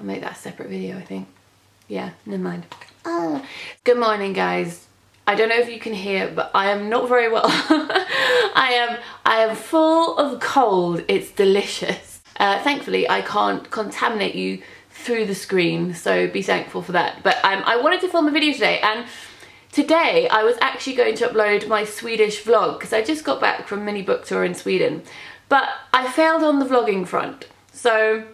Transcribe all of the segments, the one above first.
I'll make that a separate video, I think. Yeah, never mind. Good morning, guys. I don't know if you can hear, but I am not very well. I am full of cold. It's delicious. Thankfully, I can't contaminate you through the screen, so be thankful for that. But I wanted to film a video today, and today I was actually going to upload my Swedish vlog because I just got back from mini book tour in Sweden, but I failed on the vlogging front, so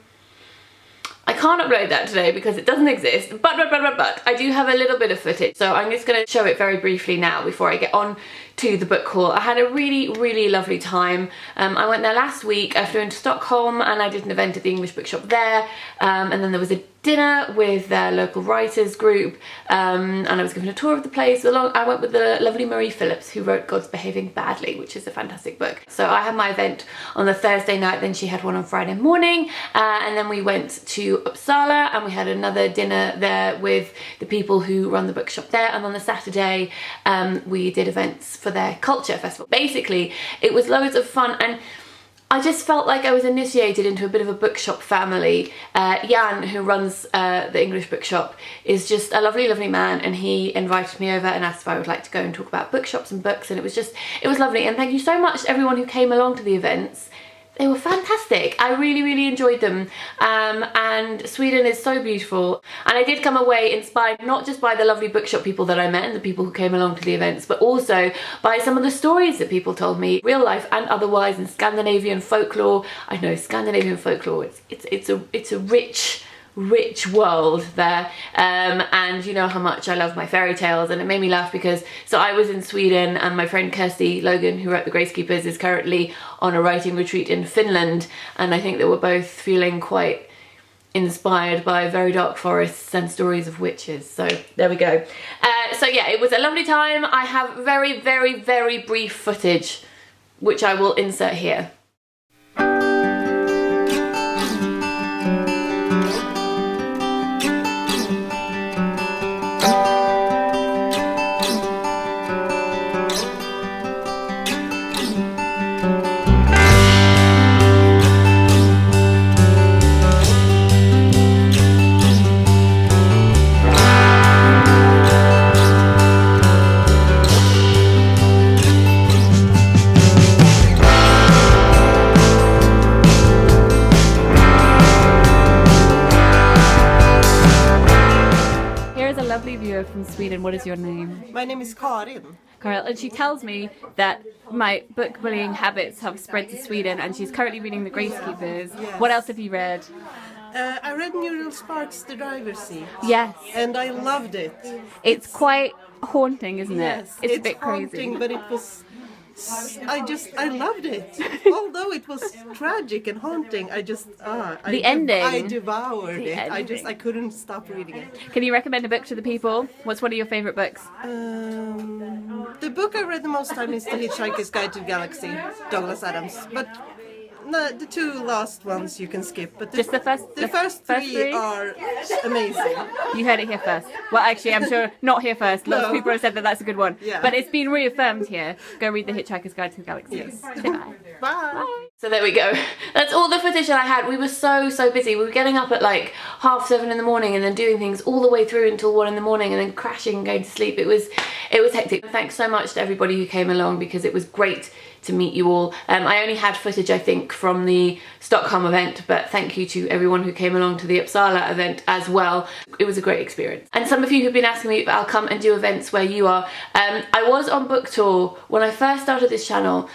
I can't upload that today because it doesn't exist, but I do have a little bit of footage, so I'm just going to show it very briefly now before I get on to the book haul. I had a really lovely time. I went there last week. I flew into Stockholm and I did an event at the English Bookshop there, and then there was a dinner with their local writers group, and I was given a tour of the place. I went with the lovely Marie Phillips, who wrote God's Behaving Badly, which is a fantastic book. So I had my event on the Thursday night, then she had one on Friday morning, and then we went to Uppsala and we had another dinner there with the people who run the bookshop there, and on the Saturday we did events for their culture festival. Basically, it was loads of fun, and I just felt like I was initiated into a bit of a bookshop family. Jan, who runs the English Bookshop, is just a lovely man, and he invited me over and asked if I would like to go and talk about bookshops and books, and it was lovely. And thank you so much to everyone who came along to the events. They were fantastic. I really enjoyed them, and Sweden is so beautiful. And I did come away inspired not just by the lovely bookshop people that I met and the people who came along to the events, but also by some of the stories that people told me, real life and otherwise, in Scandinavian folklore. I know Scandinavian folklore, it's a rich world there, and you know how much I love my fairy tales, and it made me laugh because I was in Sweden, and my friend Kirsty Logan, who wrote The Gracekeepers, is currently on a writing retreat in Finland, and I think that we're both feeling quite inspired by very dark forests and stories of witches. So there we go. So yeah, it was a lovely time. I have very brief footage which I will insert here. From Sweden. What is your name? My name is Karin. Karin, and she tells me that my book bullying habits have spread to Sweden, and she's currently reading The Gracekeepers. Yes. What else have you read? I read Muriel Sparks' The Driver's Seat. Yes. And I loved it. It's quite haunting, isn't it? Yes, It's a bit haunting, crazy. but it was... I loved it. Although it was tragic and haunting, The ending. I devoured The it. ending. I couldn't stop reading it. Can you recommend a book to the people? What's one of your favourite books? The book I read the most time is The Hitchhiker's Guide to the Galaxy, Douglas Adams. But no, the two last ones you can skip. But Just the first three are amazing. You heard it here first. Well, actually, I'm sure not here first. Lots of people have said that that's a good one. Yeah. But it's been reaffirmed here. Go read The Hitchhiker's Guide to the Galaxy. Yes. Say bye. Bye. So there we go. That's all the footage that I had. We were so busy. We were getting up at like 7:30 in the morning and then doing things all the way through until 1 in the morning and then crashing and going to sleep. It was hectic. Thanks so much to everybody who came along because it was great to meet you all. I only had footage, I think, from the Stockholm event, but thank you to everyone who came along to the Uppsala event as well. It was a great experience. And some of you have been asking me if I'll come and do events where you are. I was on book tour when I first started this channel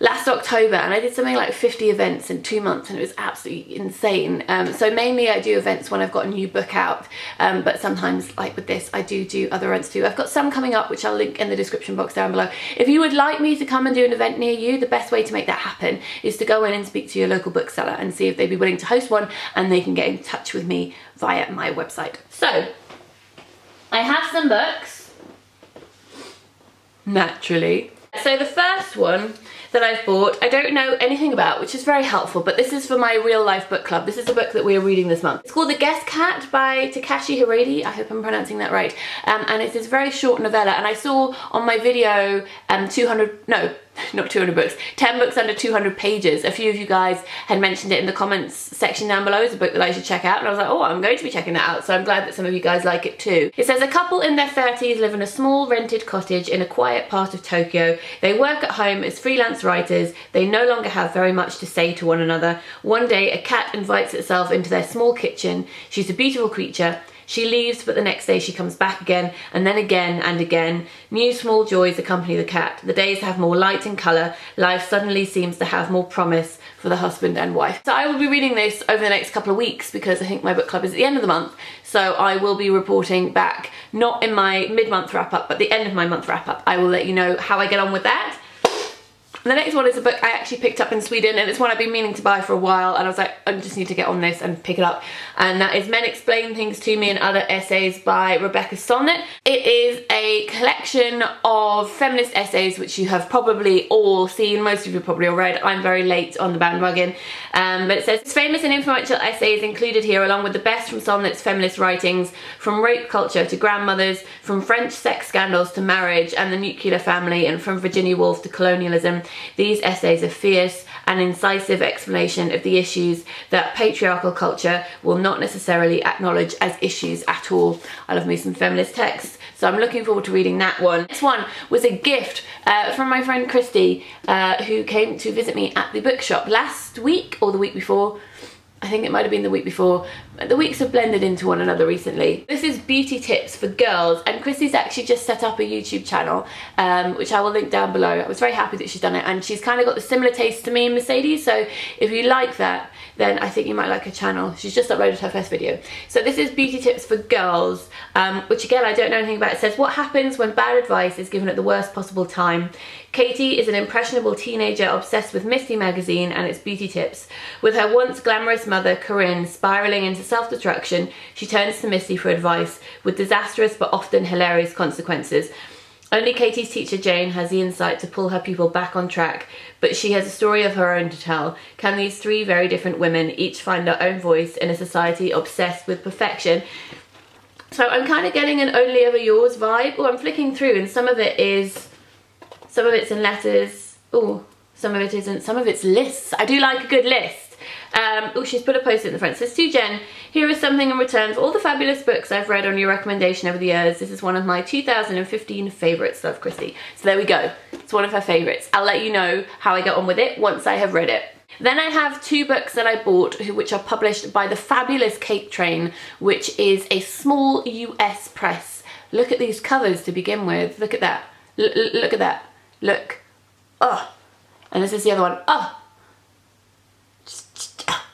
last October, and I did something like 50 events in 2 months, and it was absolutely insane. So mainly I do events when I've got a new book out, but sometimes, like with this, I do other events too. I've got some coming up which I'll link in the description box down below. If you would like me to come and do an event near you, the best way to make that happen is to go in and speak to your local bookseller and see if they'd be willing to host one, and they can get in touch with me via my website. So I have some books, naturally. So the first one that I've bought, I don't know anything about, which is very helpful, but this is for my real life book club. This is a book that we're reading this month. It's called The Guest Cat by Takashi Hiredi. I hope I'm pronouncing that right. And it's this very short novella, and I saw on my video not 200 books, 10 books under 200 pages. A few of you guys had mentioned it in the comments section down below as a book that I should check out, and I was like, oh, I'm going to be checking that out, so I'm glad that some of you guys like it too. It says, a couple in their 30s live in a small rented cottage in a quiet part of Tokyo. They work at home as freelance writers. They no longer have very much to say to one another. One day, a cat invites itself into their small kitchen. She's a beautiful creature. She leaves, but the next day she comes back again, and then again and again. New small joys accompany the cat. The days have more light and colour. Life suddenly seems to have more promise for the husband and wife. So I will be reading this over the next couple of weeks because I think my book club is at the end of the month. So I will be reporting back, not in my mid-month wrap-up, but the end of my month wrap-up. I will let you know how I get on with that. The next one is a book I actually picked up in Sweden, and it's one I've been meaning to buy for a while, and I was like, I just need to get on this and pick it up. And that is Men Explain Things to Me and Other Essays by Rebecca Solnit. It is a collection of feminist essays which you have probably all seen, most of you probably all read. I'm very late on the bandwagon. But it says, famous and influential essays included here along with the best from Solnit's feminist writings, from rape culture to grandmothers, from French sex scandals to marriage and the nuclear family, and from Virginia Woolf to colonialism. These essays are fierce and incisive explanation of the issues that patriarchal culture will not necessarily acknowledge as issues at all. I love me some feminist texts, so I'm looking forward to reading that one. This one was a gift from my friend Christy, who came to visit me at the bookshop last week or the week before. I think it might have been the week before. The weeks have blended into one another recently. This is beauty tips for girls, and Chrissy's actually just set up a YouTube channel, which I will link down below. I was very happy that she's done it, and she's kind of got the similar taste to me and Mercedes, so if you like that, then I think you might like her channel. She's just uploaded her first video. So this is beauty tips for girls, which again, I don't know anything about. It says, what happens when bad advice is given at the worst possible time? Katie is an impressionable teenager obsessed with Misty magazine and its beauty tips. With her once glamorous mother, Corinne, spiralling into self-destruction, she turns to Misty for advice, with disastrous but often hilarious consequences. Only Katie's teacher, Jane, has the insight to pull her pupil back on track, but she has a story of her own to tell. Can these three very different women each find their own voice in a society obsessed with perfection? So I'm kind of getting an Only Ever Yours vibe. Oh, I'm flicking through, and some of it's in letters. Oh, some of it isn't. Some of it's lists. I do like a good list. Oh, she's put a post-it in the front. It says, to Jen, here is something in return for all the fabulous books I've read on your recommendation over the years. This is one of my 2015 favourites. Love, Christy. So there we go. It's one of her favourites. I'll let you know how I get on with it once I have read it. Then I have two books that I bought which are published by the fabulous Cake Train, which is a small US press. Look at these covers to begin with. Look at that. Look at that. Look. Oh. And this is the other one. Oh.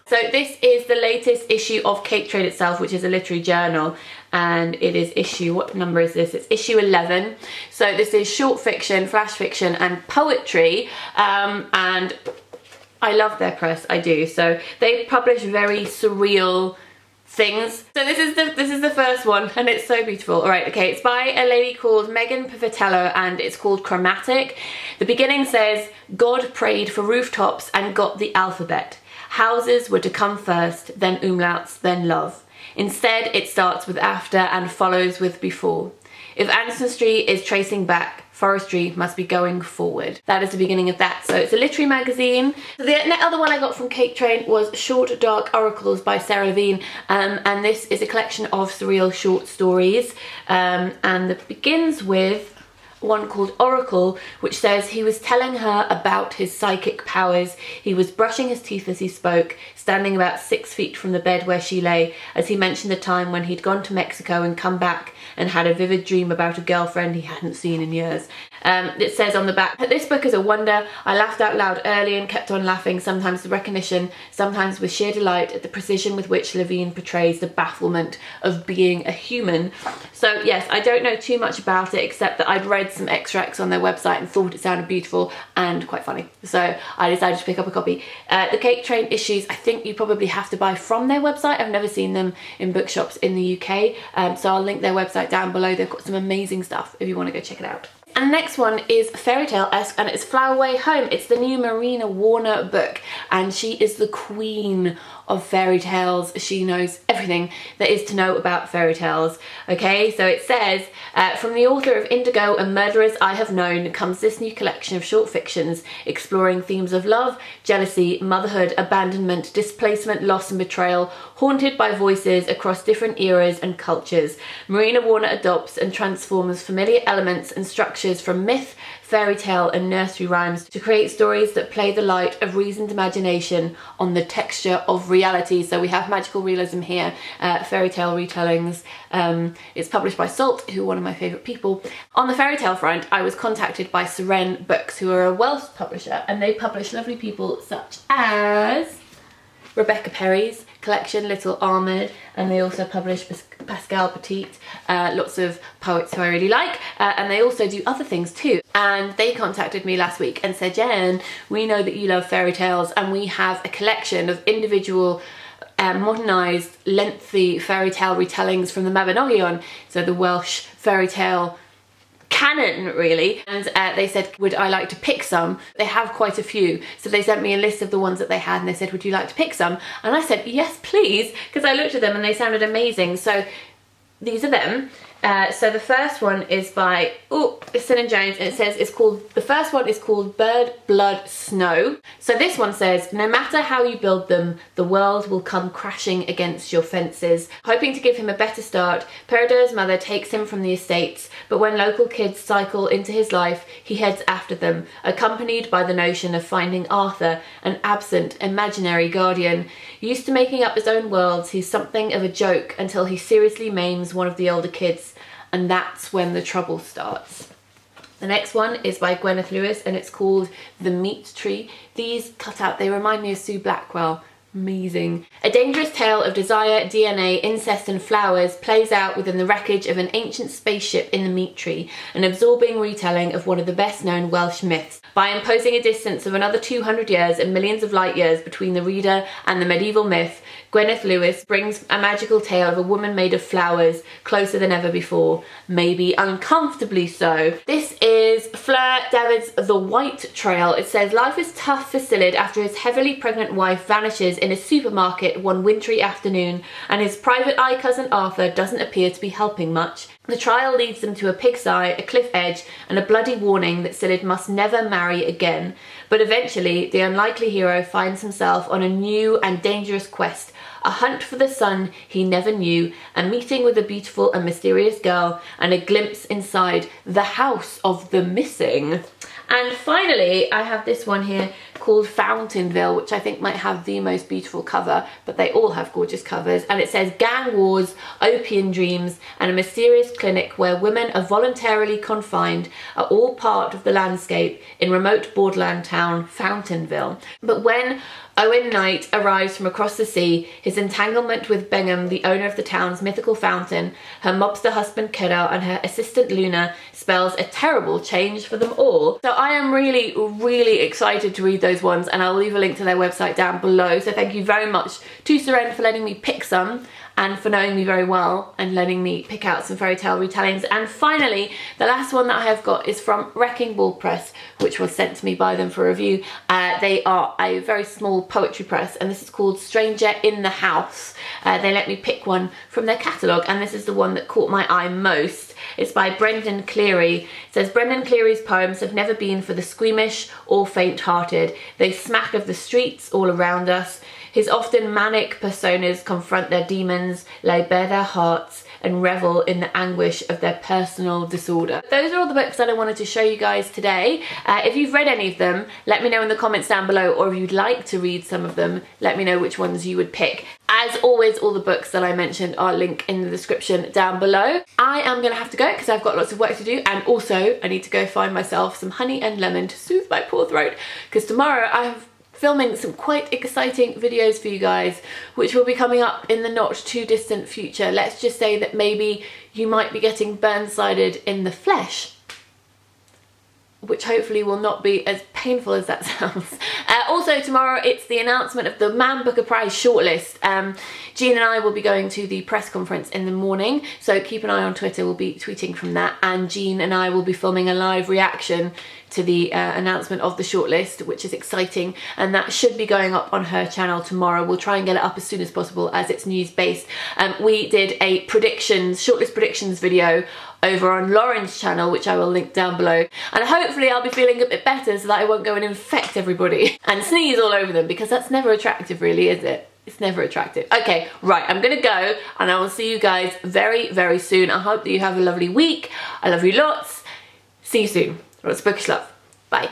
So this is the latest issue of Cake Train itself, which is a literary journal, and it is issue, what number is this? It's issue 11. So this is short fiction, flash fiction and poetry, and I love their press, I do. So they publish very surreal things. So this is the first one, and it's so beautiful. All right, okay, it's by a lady called Megan Pivatello, and it's called Chromatic. The beginning says, God prayed for rooftops and got the alphabet. Houses were to come first, then umlauts, then love. Instead, it starts with after and follows with before. If ancestry is tracing back, forestry must be going forward. That is the beginning of that. So it's a literary magazine. So the other one I got from Cake Train was Short Dark Oracles by Sarah Levine, and this is a collection of surreal short stories, and it begins with one called Oracle, which says he was telling her about his psychic powers. He was brushing his teeth as he spoke, standing about 6 feet from the bed where she lay, as he mentioned the time when he'd gone to Mexico and come back and had a vivid dream about a girlfriend he hadn't seen in years. It says on the back, this book is a wonder. I laughed out loud early and kept on laughing, sometimes with recognition, sometimes with sheer delight at the precision with which Levine portrays the bafflement of being a human. So yes, I don't know too much about it, except that I'd read some extracts on their website and thought it sounded beautiful and quite funny. So I decided to pick up a copy. The Cake Train issues, I think you probably have to buy from their website. I've never seen them in bookshops in the UK, so I'll link their website down below. They've got some amazing stuff if you want to go check it out. And the next one is fairy tale-esque, and it's Flower Way Home. It's the new Marina Warner book, and she is the queen of fairy tales. She knows everything there is to know about fairy tales. Okay, so it says, from the author of Indigo and Murderers I Have Known comes this new collection of short fictions exploring themes of love, jealousy, motherhood, abandonment, displacement, loss and betrayal, haunted by voices across different eras and cultures. Marina Warner adopts and transforms familiar elements and structures from myth, fairy tale and nursery rhymes to create stories that play the light of reasoned imagination on the texture of reality. So we have magical realism here, fairy tale retellings. It's published by Salt, who are one of my favourite people. On the fairy tale front, I was contacted by Seren Books, who are a Welsh publisher, and they publish lovely people such as Rebecca Perry's collection, Little Ahmed, and they also publish Pascal Petit, lots of poets who I really like, and they also do other things too. And they contacted me last week and said, Jen, we know that you love fairy tales, and we have a collection of individual modernised, lengthy fairy tale retellings from the Mabinogion, so the Welsh fairy tale canon really, and they said, would I like to pick some? They have quite a few, so they sent me a list of the ones that they had, and they said, would you like to pick some? And I said, yes please, because I looked at them and they sounded amazing. So these are them. So the first one is by Sin & Jones, and it says the first one is called Bird Blood Snow. So this one says, no matter how you build them, the world will come crashing against your fences. Hoping to give him a better start, Peredur's mother takes him from the estates, but when local kids cycle into his life, he heads after them, accompanied by the notion of finding Arthur, an absent, imaginary guardian. Used to making up his own worlds, he's something of a joke until he seriously maims one of the older kids. And that's when the trouble starts. The next one is by Gwyneth Lewis, and it's called The Meat Tree. These cut out, they remind me of Sue Blackwell. Amazing. A dangerous tale of desire, DNA, incest and flowers plays out within the wreckage of an ancient spaceship in the Meat Tree, an absorbing retelling of one of the best known Welsh myths. By imposing a distance of another 200 years and millions of light years between the reader and the medieval myth, Gwyneth Lewis brings a magical tale of a woman made of flowers closer than ever before, maybe uncomfortably so. This is Fleur David's The White Trail. It says, life is tough for Scyld after his heavily pregnant wife vanishes in a supermarket one wintry afternoon, and his private eye cousin Arthur doesn't appear to be helping much. The trial leads them to a pig's eye, a cliff edge, and a bloody warning that Scyld must never marry again. But eventually, the unlikely hero finds himself on a new and dangerous quest, a hunt for the son he never knew, a meeting with a beautiful and mysterious girl, and a glimpse inside the house of the missing. And finally, I have this one here called Fountainville, which I think might have the most beautiful cover, but they all have gorgeous covers. And it says, gang wars, opium dreams, and a mysterious clinic where women are voluntarily confined are all part of the landscape in remote borderland town Fountainville. But when Owen Knight arrives from across the sea, his entanglement with Bingham, the owner of the town's mythical fountain, her mobster husband Kedar, and her assistant Luna, spells a terrible change for them all. So I am really, really excited to read those ones, and I'll leave a link to their website down below. So thank you very much to Seren for letting me pick some, and for knowing me very well and letting me pick out some fairy tale retellings. And finally, the last one that I have got is from Wrecking Ball Press, which was sent to me by them for review. They are a very small poetry press, and this is called Stranger in the House. They let me pick one from their catalogue, and this is the one that caught my eye most. It's by Brendan Cleary. It says, Brendan Cleary's poems have never been for the squeamish or faint-hearted. They smack of the streets all around us. His often manic personas confront their demons, lay bare their hearts, and revel in the anguish of their personal disorder. Those are all the books that I wanted to show you guys today. If you've read any of them, let me know in the comments down below, or if you'd like to read some of them, let me know which ones you would pick. As always, all the books that I mentioned are linked in the description down below. I am gonna have to go because I've got lots of work to do, and also I need to go find myself some honey and lemon to soothe my poor throat, because tomorrow I have filming some quite exciting videos for you guys, which will be coming up in the not too distant future. Let's just say that maybe you might be getting burn-sided in the flesh. which hopefully will not be as painful as that sounds. Also tomorrow it's the announcement of the Man Booker Prize shortlist. Jean and I will be going to the press conference in the morning, so keep an eye on Twitter, we'll be tweeting from that, and Jean and I will be filming a live reaction to the announcement of the shortlist, which is exciting, and that should be going up on her channel tomorrow. We'll try and get it up as soon as possible as it's news based. We did a shortlist predictions video over on Lauren's channel, which I will link down below, and hopefully I'll be feeling a bit better so that I won't go and infect everybody and sneeze all over them, because that's never attractive really, is it? It's never attractive. Okay, right, I'm gonna go, and I will see you guys very, very soon. I hope that you have a lovely week. I love you lots. See you soon. Lots of bookish love. Bye.